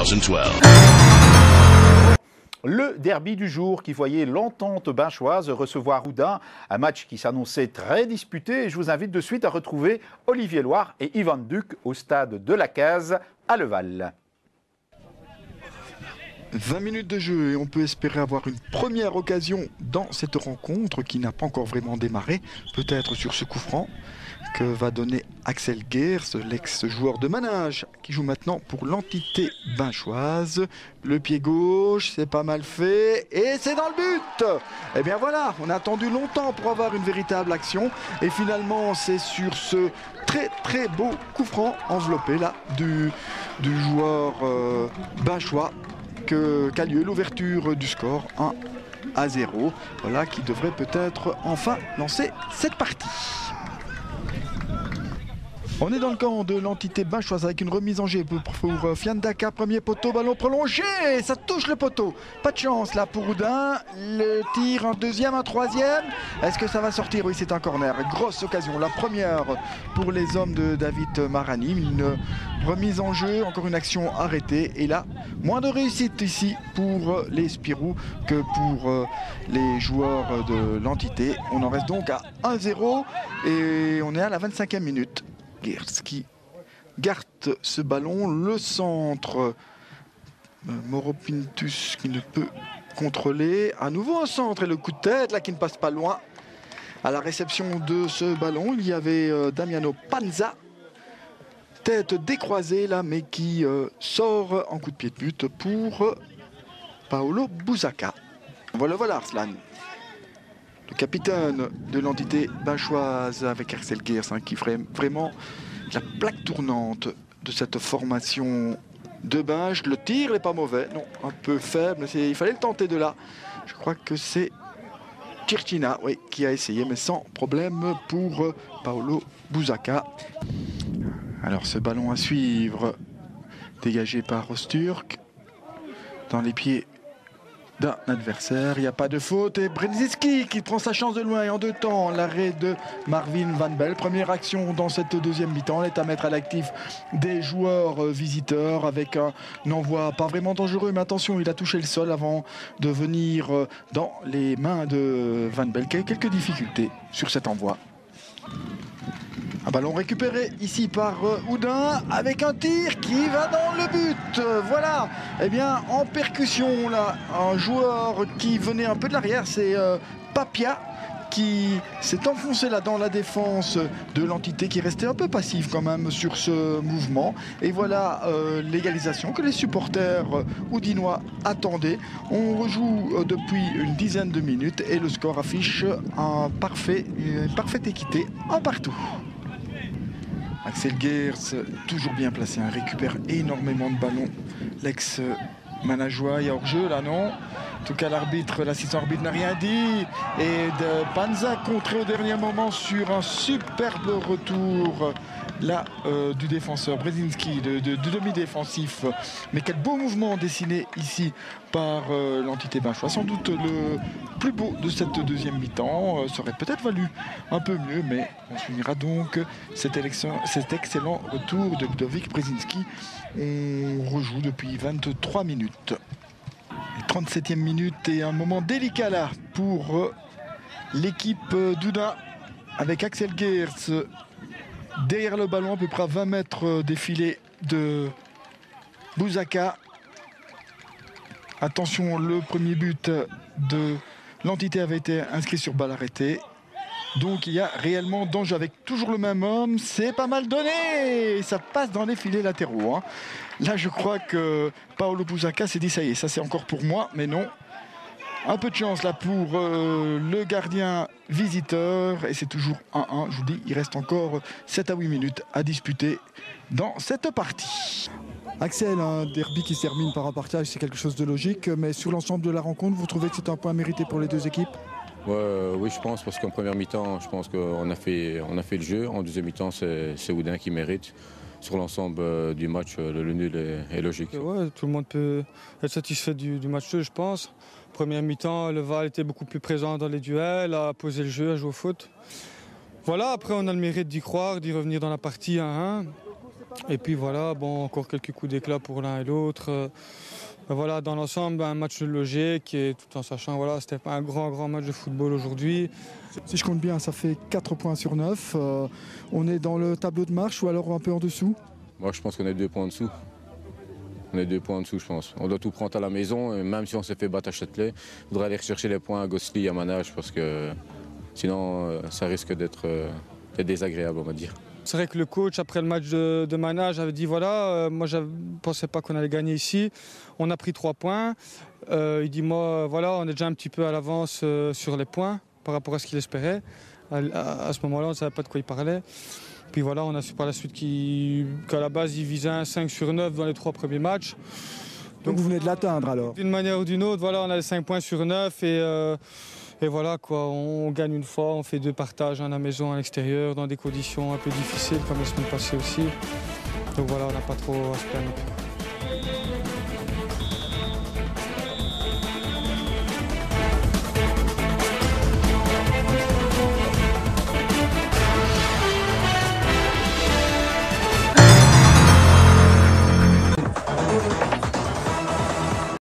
2012. Le derby du jour qui voyait l'Entente Binchoise recevoir Houdain, un match qui s'annonçait très disputé. Et je vous invite de suite à retrouver Olivier Loire et Yvan Duc au stade de la Case à Leval. 20 minutes de jeu et on peut espérer avoir une première occasion dans cette rencontre qui n'a pas encore vraiment démarré, peut-être sur ce coup franc que va donner Axel Geers, l'ex-joueur de Manage, qui joue maintenant pour l'entité binchoise. Le pied gauche, c'est pas mal fait, et c'est dans le but. Et bien voilà, on a attendu longtemps pour avoir une véritable action, et finalement c'est sur ce très très beau coup franc enveloppé là du joueur binchois qu'a lieu l'ouverture du score 1-0. Voilà qui devrait peut-être enfin lancer cette partie. On est dans le camp de l'entité binchoise avec une remise en jeu pour Fiandaka, premier poteau, ballon prolongé, ça touche le poteau. Pas de chance là pour Houdain, le tir, un deuxième, un troisième. Est-ce que ça va sortir? Oui, c'est un corner, grosse occasion, la première pour les hommes de David Marani. Une remise en jeu, encore une action arrêtée. Et là, moins de réussite ici pour les Spirou que pour les joueurs de l'entité. On en reste donc à 1-0 et on est à la 25e minute. Geers qui garde ce ballon, le centre, Moropintus qui ne peut contrôler, à nouveau un centre et le coup de tête là qui ne passe pas loin. À la réception de ce ballon, il y avait Damiano Panza, tête décroisée là mais qui sort en coup de pied de but pour Paolo Bouzaka. Voilà Arslan, le capitaine de l'entité binchoise avec Axel Geers qui ferait vraiment la plaque tournante de cette formation de Binche. Le tir n'est pas mauvais, non, un peu faible, mais il fallait le tenter de là. Je crois que c'est Kirchina, oui, qui a essayé, mais sans problème pour Paolo Bouzaka. Alors ce ballon à suivre, dégagé par Osturk, dans les pieds d'un adversaire, il n'y a pas de faute et Brzezinski qui prend sa chance de loin et en deux temps l'arrêt de Marvin Van Belle. Première action dans cette deuxième mi-temps, elle est à mettre à l'actif des joueurs visiteurs avec un envoi pas vraiment dangereux, mais attention, il a touché le sol avant de venir dans les mains de Van Belle qui a quelques difficultés sur cet envoi. Un ballon récupéré ici par Houdain avec un tir qui va dans le but. Voilà, eh bien en percussion là, un joueur qui venait un peu de l'arrière, c'est Papia qui s'est enfoncé là dans la défense de l'entité qui restait un peu passive quand même sur ce mouvement. Et voilà l'égalisation que les supporters houdinois attendaient. On rejoue depuis une dizaine de minutes et le score affiche une parfaite équité, un partout. Axel Geers, toujours bien placé, récupère énormément de ballons. L'ex-Manajois, il y a hors-jeu là, non? En tout cas, l'assistant arbitre n'a rien dit. Et de Panza contré au dernier moment sur un superbe retour là du défenseur Brzezinski, de demi-défensif. Mais quel beau mouvement dessiné ici par l'entité binchois. Sans doute le plus beau de cette deuxième mi-temps. Ça aurait peut-être valu un peu mieux, mais on finira donc cet excellent retour de Ludovic Brzezinski. On rejoue depuis 23 minutes. 37e minute et un moment délicat là pour l'équipe d'Houdain avec Axel Geers derrière le ballon à peu près à 20 mètres des filets de Bouzaka. Attention, le premier but de l'entité avait été inscrit sur balle arrêtée. Donc il y a réellement danger avec toujours le même homme. C'est pas mal donné. Ça passe dans les filets latéraux. Là, je crois que Paolo Bouzaka s'est dit ça y est, ça c'est encore pour moi. Mais non. Un peu de chance là pour le gardien visiteur. Et c'est toujours 1-1. Je vous dis, il reste encore 7 à 8 minutes à disputer dans cette partie. Axel, un derby qui se termine par un partage, c'est quelque chose de logique. Mais sur l'ensemble de la rencontre, vous trouvez que c'est un point mérité pour les deux équipes? Oui, je pense, parce qu'en première mi-temps, je pense qu'on a fait le jeu. En deuxième mi-temps, c'est Houdain qui mérite. Sur l'ensemble du match, le nul est logique. Ouais, tout le monde peut être satisfait du match 2, je pense. Première mi-temps, le Val était beaucoup plus présent dans les duels, a posé le jeu, a joué au foot. Voilà, après on a le mérite d'y croire, d'y revenir dans la partie 1-1. Et puis voilà, bon, encore quelques coups d'éclat pour l'un et l'autre. Voilà, dans l'ensemble, un match logique et tout en sachant, voilà, c'était pas un grand match de football aujourd'hui. Si je compte bien, ça fait 4 points sur 9. On est dans le tableau de marche ou alors un peu en dessous? Moi, je pense qu'on est 2 points en dessous. On est 2 points en dessous, je pense. On doit tout prendre à la maison, et même si on s'est fait battre à Châtelet, il faudrait aller rechercher les points à Gosselies, à Manage, parce que sinon, ça risque d'être désagréable, on va dire. C'est vrai que le coach, après le match de Manage, avait dit voilà, moi je ne pensais pas qu'on allait gagner ici. On a pris 3 points. Il dit moi, voilà, on est déjà un petit peu à l'avance sur les points par rapport à ce qu'il espérait. À ce moment-là, on ne savait pas de quoi il parlait. Puis voilà, on a su par la suite qu'à la base, il visait un 5 sur 9 dans les 3 premiers matchs. Donc vous venez de l'atteindre alors? D'une manière ou d'une autre, voilà, on a les 5 points sur 9 et voilà quoi, on gagne une fois, on fait 2 partages à la maison, à l'extérieur, dans des conditions un peu difficiles comme la semaine passée aussi. Donc voilà, on n'a pas trop à se plaindre.